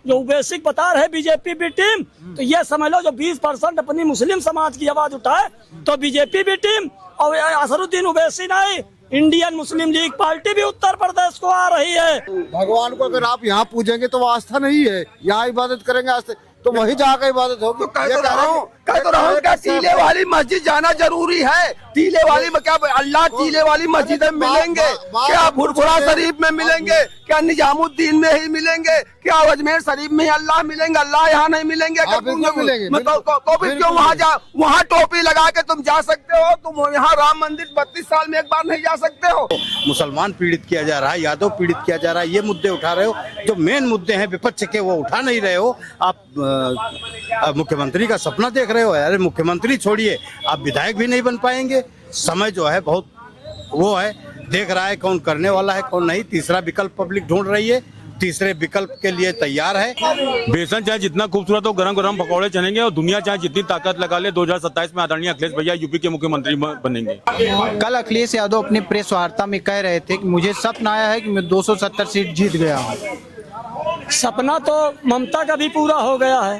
जो बेसिक बता रहे बीजेपी भी टीम, तो ये समझ लो जो 20% अपनी मुस्लिम समाज की आवाज उठाए तो बीजेपी भी टीम, और असरुद्दीन ओवैसी नहीं, इंडियन मुस्लिम लीग पार्टी भी उत्तर प्रदेश को आ रही है। भगवान को अगर आप यहाँ पूजेंगे तो वो आस्था नहीं है, यहाँ इबादत करेंगे आस्था, तो वही जाकर इबादत होगी। तो कह तो रहा हूँ क्या टीले वाली मस्जिद जाना जरूरी है? टीले वाली में क्या अल्लाह टीले वाली मस्जिद में मिलेंगे क्या? भुरभुरा शरीफ में मिलेंगे क्या? निजामुद्दीन में ही मिलेंगे क्या? अजमेर शरीफ में अल्लाह मिलेंगे? अल्लाह यहाँ नहीं मिलेंगे? तो फिर क्यों वहाँ टोपी लगा के तुम जा सकते हो? तुम यहाँ राम मंदिर 32 साल में एक बार नहीं जा सकते हो? मुसलमान पीड़ित किया जा रहा है, यादव पीड़ित किया जा रहा है, ये मुद्दे उठा रहे हो। जो मेन मुद्दे हैं विपक्ष के वो उठा नहीं रहे हो। आप मुख्यमंत्री का सपना देख रहे हो। अरे मुख्यमंत्री छोड़िए, आप विधायक भी नहीं बन पाएंगे। समय जो है बहुत वो है, देख रहा है कौन करने वाला है कौन नहीं। तीसरा विकल्प पब्लिक ढूंढ रही है, तीसरे विकल्प के लिए तैयार है। बेसन चाहे जितना खूबसूरत हो, गरम गरम पकौड़े चलेंगे, और दुनिया चाहे जितनी ताकत लगा ले, 2027 में आदरणीय अखिलेश भैया यूपी के मुख्यमंत्री बनेंगे। कल अखिलेश यादव अपनी प्रेस वार्ता में कह रहे थे कि मुझे सपना आया है कि मैं 270 सीट जीत गया हूँ। सपना तो ममता का भी पूरा हो गया है,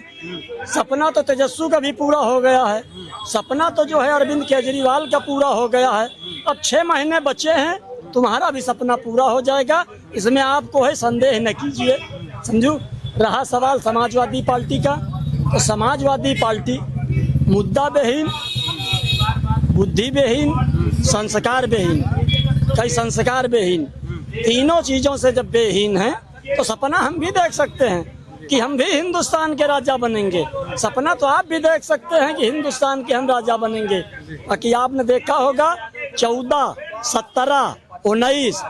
सपना तो तेजस्वी का भी पूरा हो गया है, सपना तो जो है अरविंद केजरीवाल का पूरा हो गया है। अब 6 महीने बचे हैं, तुम्हारा भी सपना पूरा हो जाएगा, इसमें आप कोई संदेह न कीजिए। समझो। रहा सवाल समाजवादी पार्टी का, तो समाजवादी पार्टी मुद्दा बेहीन, बुद्धि बेहीन, संस्कार बेहीन। कई संस्कार बेहीन, तीनों चीजों से जब बेहीन है तो सपना हम भी देख सकते हैं कि हम भी हिंदुस्तान के राजा बनेंगे। सपना तो आप भी देख सकते हैं कि हिंदुस्तान के हम राजा बनेंगे। बाकी आपने देखा होगा 14, 17, 19,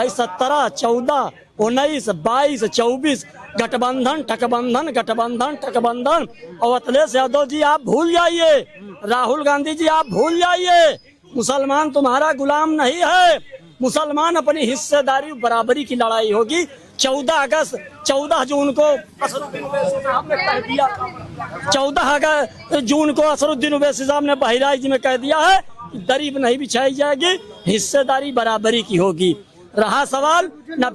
17, 14, 19, 22, 24 गठबंधन ठकबंधन गठबंधन ठकबंधन। और अखिलेश यादव जी आप भूल जाइए, राहुल गांधी जी आप भूल जाइए, मुसलमान तुम्हारा गुलाम नहीं है। मुसलमान अपनी हिस्सेदारी बराबरी की लड़ाई होगी। 14 जून को 14 जून को असरुद्दीन ओवैसी साहब ने बहराइच में कह दिया है कि दरी नहीं बिछाई जाएगी, हिस्सेदारी बराबरी की होगी। रहा सवाल न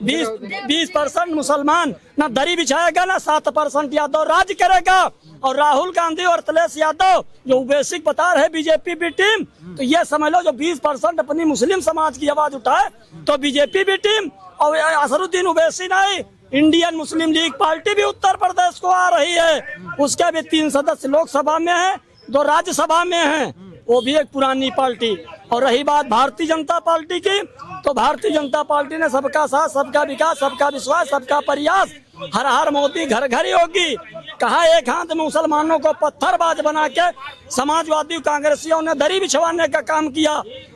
20% मुसलमान न दरी बिछाएगा, न 7% यादव राज करेगा। और राहुल गांधी और अखिलेश यादव जो बेसिक बता रहे बीजेपी भी टीम, तो ये समझ लो जो 20% अपनी मुस्लिम समाज की आवाज उठाए तो बीजेपी भी टीम, और असरुद्दीन ओवैसी नहीं, इंडियन मुस्लिम लीग पार्टी भी उत्तर प्रदेश को आ रही है। उसके भी 3 सदस्य लोकसभा में है, 2 राज्यसभा में है, वो भी एक पुरानी पार्टी। और रही बात भारतीय जनता पार्टी की, तो भारतीय जनता पार्टी ने सबका साथ, सबका विकास, सबका विश्वास, सबका प्रयास, हर हर मोदी घर घर ही होगी। कहा एक हाथ में मुसलमानों को पत्थरबाज बना के समाजवादी कांग्रेसियों ने दरी बिछवाने का काम किया।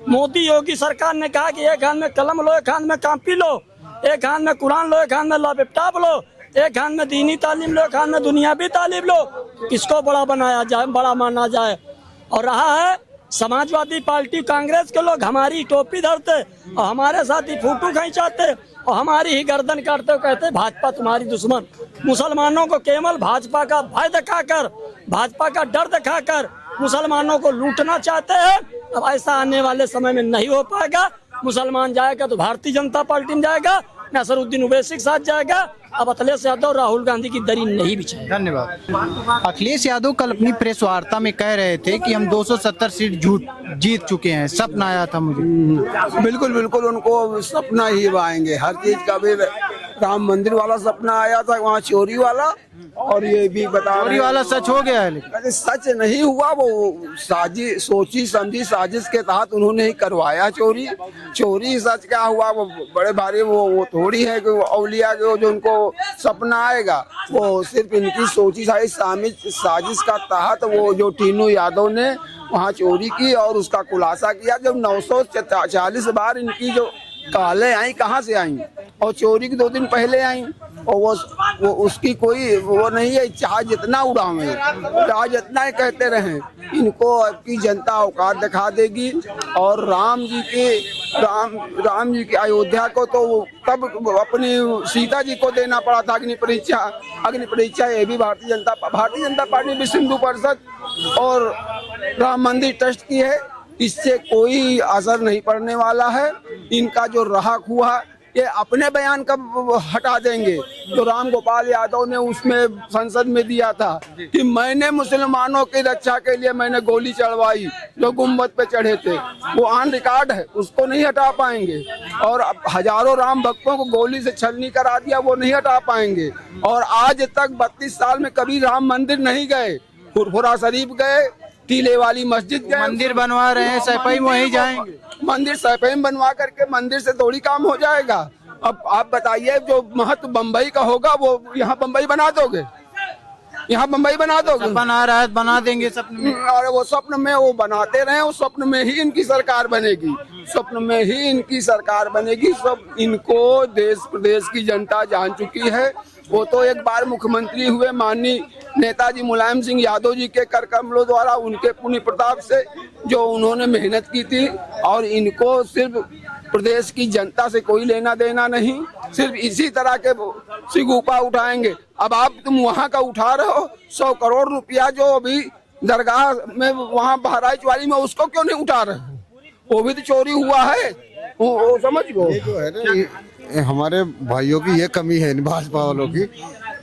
मोदी योगी सरकार ने कहा कि एक हाथ में कलम लो, एक हाथ में कॉपी लो, एक हाथ में कुरान लो, एक हाथ में लैपटॉप लो, एक हाथ में दीनी तालीम लो, एक हाथ में दुनियावी तालीम लो। किसको बड़ा बनाया जाए, बड़ा माना जाए। और रहा है समाजवादी पार्टी कांग्रेस के लोग हमारी टोपी धरते और हमारे साथ ही फोटो खींचाते और हमारी ही गर्दन काटते, कहते भाजपा तुम्हारी दुश्मन। मुसलमानों को केवल भाजपा का भय दिखाकर, भाजपा का डर दिखाकर मुसलमानों को लूटना चाहते हैं। अब ऐसा आने वाले समय में नहीं हो पाएगा। मुसलमान जाएगा तो भारतीय जनता पार्टी में जाएगा, असरुद्दीन ओवैसी के साथ जाएगा। अब अखिलेश यादव राहुल गांधी की दरी नहीं बिछाएगी। धन्यवाद। अखिलेश यादव कल अपनी प्रेस वार्ता में कह रहे थे कि हम 270 सीट जीत चुके हैं, सपना आया था मुझे। बिल्कुल बिल्कुल, उनको सपना ही आएंगे। हर चीज का भी राम मंदिर वाला सपना आया था, वहाँ चोरी वाला, और ये भी बता चोरी वाला सच हो गया है, लेकिन सच नहीं हुआ। वो सोची समझी साजिश के तहत उन्होंने ही करवाया चोरी। चोरी सच क्या हुआ वो बड़े भारी वो थोड़ी है कि औलिया के जो उनको सपना आएगा, वो सिर्फ इनकी सोची साजिश का तहत वो जो टीनू यादव ने वहाँ चोरी की और उसका खुलासा किया। जब 940 बार इनकी जो कालें आई, कहाँ से आई, और चोरी के 2 दिन पहले आई, और वो उसकी कोई वो नहीं है। चाहे जितना उड़ावे, चाहे जितना कहते रहे, इनको की जनता औकात दिखा देगी। और राम जी की अयोध्या को तो तब अपनी सीता जी को देना पड़ा था अग्नि परीक्षा। ये भी भारतीय जनता पार्टी विश्व हिंदू परिषद और राम मंदिर ट्रस्ट की है। इससे कोई असर नहीं पड़ने वाला है। इनका जो रहा हुआ ये अपने बयान कब हटा देंगे? जो राम गोपाल यादव ने उसमें संसद में दिया था कि मैंने मुसलमानों की रक्षा के लिए मैंने गोली चढ़वाई जो गुम्बद पे चढ़े थे, वो ऑन रिकॉर्ड है, उसको नहीं हटा पाएंगे। और अब हजारों राम भक्तों को गोली से छलनी करा दिया, वो नहीं हटा पाएंगे। और आज तक 32 साल में कभी राम मंदिर नहीं गए, फुरफुरा शरीफ गए, टीले वाली मस्जिद गए, मंदिर बनवा रहे हैं, सफाई में वहीं जाएंगे। मंदिर सफाई बनवा करके मंदिर से थोड़ी काम हो जाएगा। अब आप बताइए, जो महत्व बम्बई का होगा वो यहाँ बम्बई बना दोगे? यहाँ बम्बई बना दोगे? बना रहा है, बना देंगे सपने में। अरे वो स्वप्न में वो बनाते रहे, उस स्वप्न में ही इनकी सरकार बनेगी, स्वप्न में ही इनकी सरकार बनेगी। सब इनको देश प्रदेश की जनता जान चुकी है। वो तो एक बार मुख्यमंत्री हुए माननीय नेताजी मुलायम सिंह यादव जी के कर कमलों द्वारा, उनके पुण्य प्रताप से जो उन्होंने मेहनत की थी। और इनको सिर्फ प्रदेश की जनता से कोई लेना देना नहीं, सिर्फ इसी तरह के सिगुपा उठाएंगे। अब आप तुम वहाँ का उठा रहे हो 100 करोड़ रुपया जो अभी दरगाह में वहाँ बहराइच वाली में, उसको क्यों नहीं उठा रहे हो? वो भी तो चोरी हुआ है, वो समझ लो। ये जो है ना, ये हमारे भाइयों की ये कमी है इन भाजपा वालों की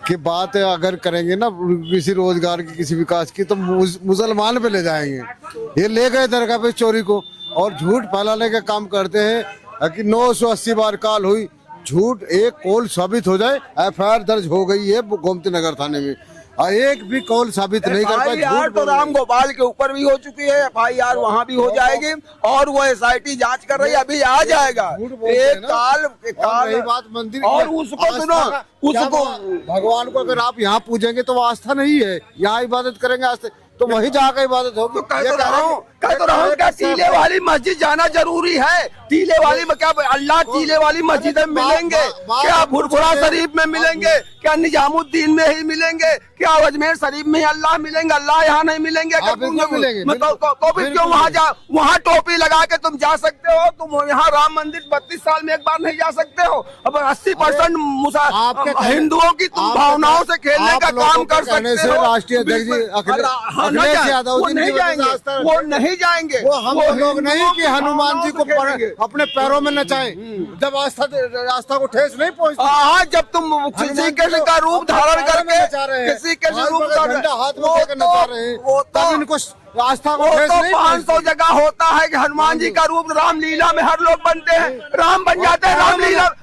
कि बात अगर करेंगे ना किसी रोजगार की, किसी विकास की, तो मुसलमान पे ले जाएंगे। ये ले गए दरगाह पे चोरी को और झूठ फैलाने का काम करते हैं कि 980 बार कॉल हुई। झूठ एक कॉल साबित हो जाए, FIR दर्ज हो गई है गोमती नगर थाने में, और एक भी कॉल साबित नहीं कर पाए। FIR तो राम गोपाल के ऊपर भी हो चुकी है, FIR वहाँ भी हो जाएगी। और वो SIT जांच कर रही है, अभी आ जाएगा एक काल रही बात मंदिर और उसको सुनो, उसको भगवान को अगर आप यहाँ पूजेंगे तो वो आस्था नहीं है, यहाँ इबादत करेंगे आस्था, तो वहीं जाकर इबादत होगी। कह तो रहा हूँ क्या टीले वाली मस्जिद जाना जरूरी है? टीले वाली में क्या अल्लाह टीले वाली मस्जिद में मिलेंगे क्या? फुरफुरा शरीफ में मिलेंगे क्या? निजामुद्दीन में ही मिलेंगे क्या? अजमेर शरीफ में अल्लाह मिलेंगे? अल्लाह यहाँ नहीं मिलेंगे? तो फिर क्यों वहाँ टोपी लगा के तुम जा सकते हो? तुम यहाँ राम मंदिर 32 साल में एक बार नहीं जा सकते हो? अब 80% हिंदुओं की तुम भावनाओं से खेलने का काम कर सकते हो। राष्ट्रीय अध्यक्ष अखिलेश यादव जी नहीं जाएंगे, वो नहीं जाएंगे। वो हम लोग नहीं कि हनुमान जी को अपने पैरों में नचाएं, जब आस्था को ठेस नहीं पहुंचती। हाँ, जब तुम किसी का रूप धारण करके किसी के रूप हाथ में लेकर नचा रहे हैं, तब इनको आस्था को ठेस नहीं। 500 जगह होता है कि हनुमान जी का रूप रामलीला में हर लोग बनते हैं, राम बन जाते हैं।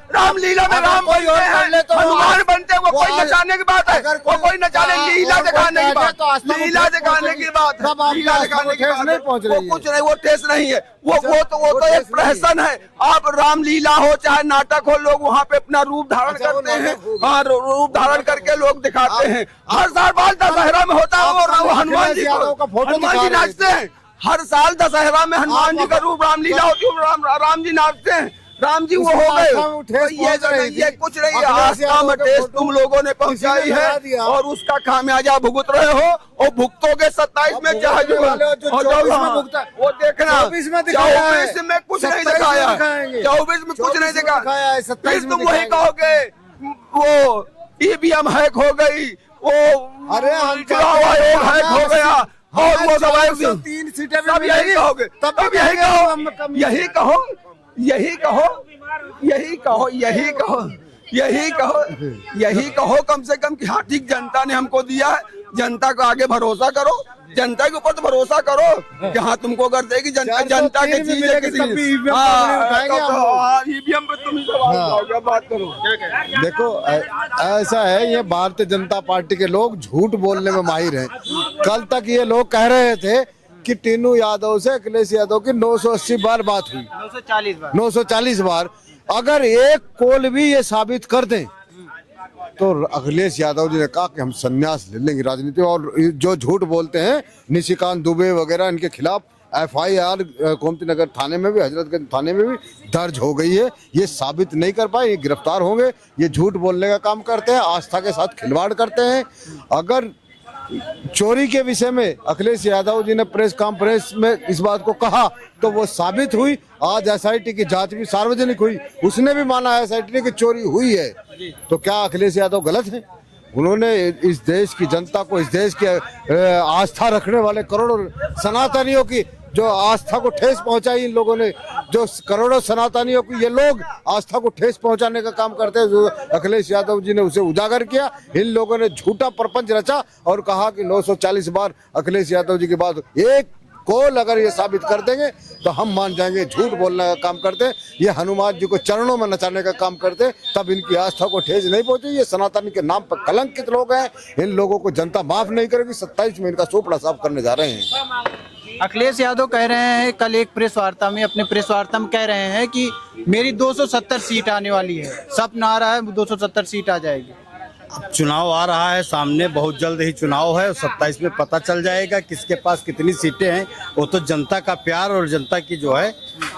रामलीला में राम बनते हैं, हनुमान बनते हैं। वो कोई नचाने की बात है, वो कोई नचाने लीला दिखाने की बात, लीला दिखाने की बात, लीला दिखाने की बात है। वो कुछ नहीं, वो ठेस नहीं है। वो तो एक प्रहसन है। आप रामलीला हो चाहे नाटक हो, लोग वहाँ पे अपना रूप धारण करते हैं। हाँ, रूप धारण करके लोग दिखाते हैं। हर साल बाल दशहरा में होता है, वो हनुमान जी नाचते हैं। हर साल दशहरा में हनुमान जी का रूप रामलीला होती है, राम जी नाचते हैं। राम जी वो हो गए। ये कुछ नहीं, आस्था में ठेस तुम लोगों ने पहुंचाई है और उसका खामियाजा भुगत रहे हो। और भुगतोगे 27 में चाहे वो देखना। 24 में कुछ नहीं दिखाया, 24 में कुछ नहीं दिखाया। फिर तुम वही कहोगे वो EVM हैक हो गई, वो चुनाव आयोग हैक हो गया, और वो सब 3 सीटें तब यही कहोगे, तब यही कहो कम से कम कि हाँ ठीक, जनता ने हमको दिया है, जनता को आगे भरोसा करो, जनता के ऊपर तो भरोसा करो कि हाँ तुमको अगर देगी जनता की चीज है किसी EVM पे तुम बात करो। देखो ऐसा है, ये भारतीय जनता पार्टी के लोग झूठ बोलने में माहिर हैं। कल तक ये लोग कह रहे थे कि टीनू यादव से अखिलेश यादव की 980 बार बात हुई, 940 बार। अगर एक कॉल भी ये साबित कर दें तो अखिलेश यादव जी ने कहा कि हम संन्यास ले लेंगे राजनीति। और जो झूठ बोलते हैं निशिकांत दुबे वगैरह, इनके खिलाफ FIR गोमती नगर थाने में भी, हजरतगंज थाने में भी दर्ज हो गई है। ये साबित नहीं कर पाए, ये गिरफ्तार होंगे। ये झूठ बोलने का काम करते हैं, आस्था के साथ खिलवाड़ करते हैं। अगर चोरी के विषय में अखिलेश यादव जी ने प्रेस कॉन्फ्रेंस में इस बात को कहा तो वो साबित हुई। आज SIT की जांच भी सार्वजनिक हुई, उसने भी माना SIT ने कि चोरी हुई है। तो क्या अखिलेश यादव गलत है? उन्होंने इस देश की जनता को, इस देश के आस्था रखने वाले करोड़ों सनातनियों की जो आस्था को ठेस पहुंचाई इन लोगों ने, जो करोड़ों सनातनियों को ये लोग आस्था को ठेस पहुंचाने का काम करते हैं, जो अखिलेश यादव जी ने उसे उजागर किया। इन लोगों ने झूठा प्रपंच रचा और कहा कि 940 बार अखिलेश यादव जी की बात। एक कोल अगर ये साबित कर देंगे तो हम मान जाएंगे झूठ बोलने का काम करते, ये हनुमान जी को चरणों में नचाने का काम करते, तब इनकी आस्था को ठेस नहीं पहुंची। ये सनातन के नाम पर कलंकित लोग हैं, इन लोगों को जनता माफ नहीं करेगी। 27 में इनका सोपड़ा साफ करने जा रहे हैं। अखिलेश यादव कह रहे हैं कल एक प्रेस वार्ता में, अपने प्रेस वार्ता में कह रहे हैं कि मेरी 270 सीट आने वाली है। सपना आ रहा है 270 सीट आ जाएगी। अब चुनाव आ रहा है सामने, बहुत जल्द ही चुनाव है और 27 में पता चल जाएगा किसके पास कितनी सीटें हैं। वो तो जनता का प्यार और जनता की जो है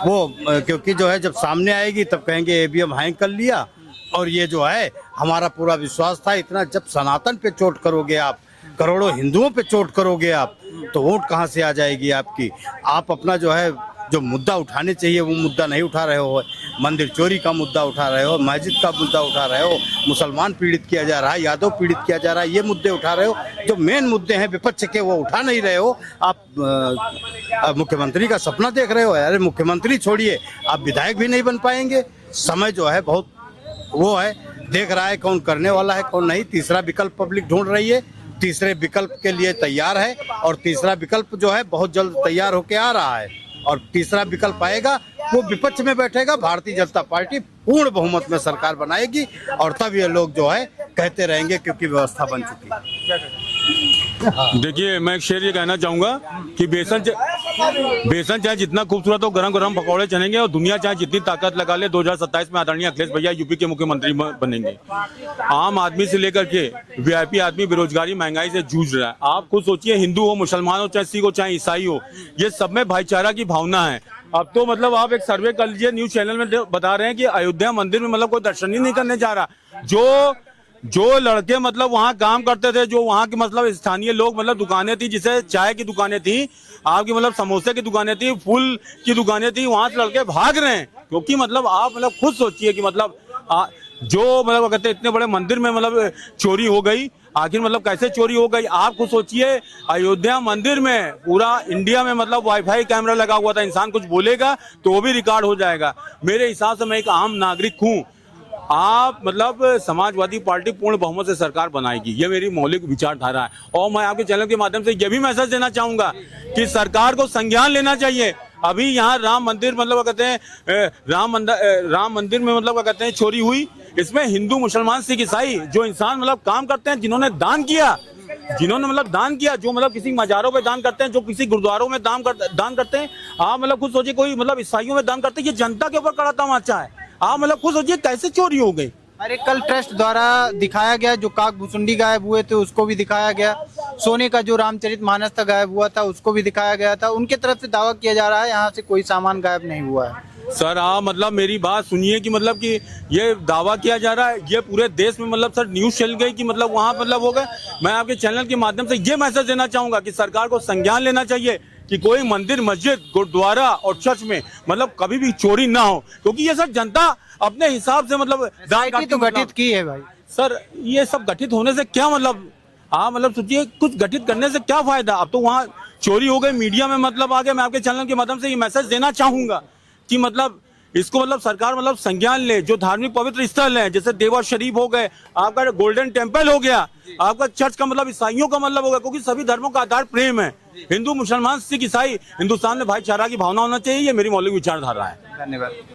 वो, क्योंकि जो है जब सामने आएगी तब कहेंगे ईवीएम हैंग कर लिया। और ये जो है हमारा पूरा विश्वास था, इतना जब सनातन पे चोट करोगे आप, करोड़ों हिंदुओं पे चोट करोगे आप, तो वोट कहाँ से आ जाएगी आपकी। आप अपना जो है जो मुद्दा उठाने चाहिए वो मुद्दा नहीं उठा रहे हो। मंदिर चोरी का मुद्दा उठा रहे हो, मस्जिद का मुद्दा उठा रहे हो, मुसलमान पीड़ित किया जा रहा है, यादव पीड़ित किया जा रहा है, ये मुद्दे उठा रहे हो। जो मेन मुद्दे हैं विपक्ष के वो उठा नहीं रहे हो। आप मुख्यमंत्री का सपना देख रहे हो। अरे मुख्यमंत्री छोड़िए, आप विधायक भी नहीं बन पाएंगे। समय जो है बहुत वो है, देख रहा है कौन करने वाला है कौन नहीं। तीसरा विकल्प पब्लिक ढूंढ रही है, तीसरे विकल्प के लिए तैयार है और तीसरा विकल्प जो है बहुत जल्द तैयार होके आ रहा है। और तीसरा विकल्प आएगा, वो विपक्ष में बैठेगा, भारतीय जनता पार्टी पूर्ण बहुमत में सरकार बनाएगी और तब ये लोग जो है कहते रहेंगे क्योंकि व्यवस्था बन चुकी है। देखिए, मैं एक शेर ये कहना चाहूंगा कि बेसन चाहे जितना खूबसूरत हो, गरम गरम पकौड़े चलेंगे और दुनिया चाहे जितनी ताकत लगा ले, 2027 में आदरणीय अखिलेश भैया यूपी के मुख्यमंत्री बनेंगे। आम आदमी से लेकर के वीआईपी आदमी बेरोजगारी महंगाई से जूझ रहा है। आप खुद सोचिए, हिंदू हो, मुसलमान हो, चाहे सिख हो, चाहे ईसाई हो, ये सब में भाईचारा की भावना है। अब तो मतलब आप एक सर्वे कर लीजिए, न्यूज चैनल में बता रहे हैं कि अयोध्या मंदिर में मतलब कोई दर्शन ही नहीं करने जा रहा। जो लड़के मतलब वहाँ काम करते थे, जो वहाँ के मतलब स्थानीय लोग, मतलब दुकानें थी, जिसे चाय की दुकानें थी, आपकी मतलब समोसे की दुकानें थी, फूल की दुकानें थी, वहाँ से लड़के भाग रहे हैं। क्योंकि मतलब आप मतलब खुद सोचिए कि मतलब जो मतलब कहते हैं इतने बड़े मंदिर में मतलब चोरी हो गई, आखिर मतलब कैसे चोरी हो गई। आप खुद सोचिए, अयोध्या मंदिर में पूरा इंडिया में मतलब वाईफाई कैमरा लगा हुआ था, इंसान कुछ बोलेगा तो वो भी रिकॉर्ड हो जाएगा। मेरे हिसाब से मैं एक आम नागरिक हूँ, आप मतलब समाजवादी पार्टी पूर्ण बहुमत से सरकार बनाएगी, ये मेरी मौलिक विचारधारा है। और मैं आपके चैनल के माध्यम से ये भी मैसेज देना चाहूंगा कि सरकार को संज्ञान लेना चाहिए। अभी यहाँ राम मंदिर मतलब कहते हैं राम मंदिर में मतलब कहते हैं चोरी हुई, इसमें हिंदू मुसलमान सिख ईसाई जो इंसान मतलब काम करते हैं, जिन्होंने दान किया, जो मतलब किसी मजारों पे दान करते हैं, जो किसी गुरुद्वारों में दान करते हैं। आप मतलब खुद सोचिए, कोई मतलब ईसाइयों में दान करते हैं, ये जनता के ऊपर कड़ा तमाचा है। आप मतलब खुद सोचिए कैसे चोरी हो गई। अरे कल ट्रस्ट द्वारा दिखाया गया, जो काक भुसुंडी गायब हुए थे उसको भी दिखाया गया, सोने का जो रामचरितमानस था गायब हुआ था उसको भी दिखाया गया था। उनके तरफ से दावा किया जा रहा है यहाँ से कोई सामान गायब नहीं हुआ है। सर आप मतलब मेरी बात सुनिए कि मतलब कि ये दावा किया जा रहा है, ये पूरे देश में मतलब सर न्यूज चल गई कि मतलब वहाँ मतलब हो गए। मैं आपके चैनल के माध्यम से ये मैसेज देना चाहूंगा कि सरकार को संज्ञान लेना चाहिए कि कोई मंदिर, मस्जिद, गुरुद्वारा और चर्च में मतलब कभी भी चोरी ना हो, क्योंकि ये सर जनता अपने हिसाब से मतलब तो गठित की है भाई। सर ये सब गठित होने से क्या मतलब, आप मतलब सोचिए कुछ गठित करने से क्या फायदा। अब तो वहाँ चोरी हो गई, मीडिया में मतलब आ गया। मैं आपके चैनल के माध्यम से ये मैसेज देना चाहूंगा कि मतलब इसको मतलब सरकार मतलब संज्ञान ले। जो धार्मिक पवित्र स्थल है जैसे देवा शरीफ हो गए, आपका गोल्डन टेम्पल हो गया, आपका चर्च का मतलब ईसाइयों का मतलब हो गया, क्योंकि सभी धर्मों का आधार प्रेम है। हिंदू मुसलमान सिख ईसाई, हिंदुस्तान में भाईचारा की भावना होना चाहिए, ये मेरी मौलिक विचारधारा है। धन्यवाद।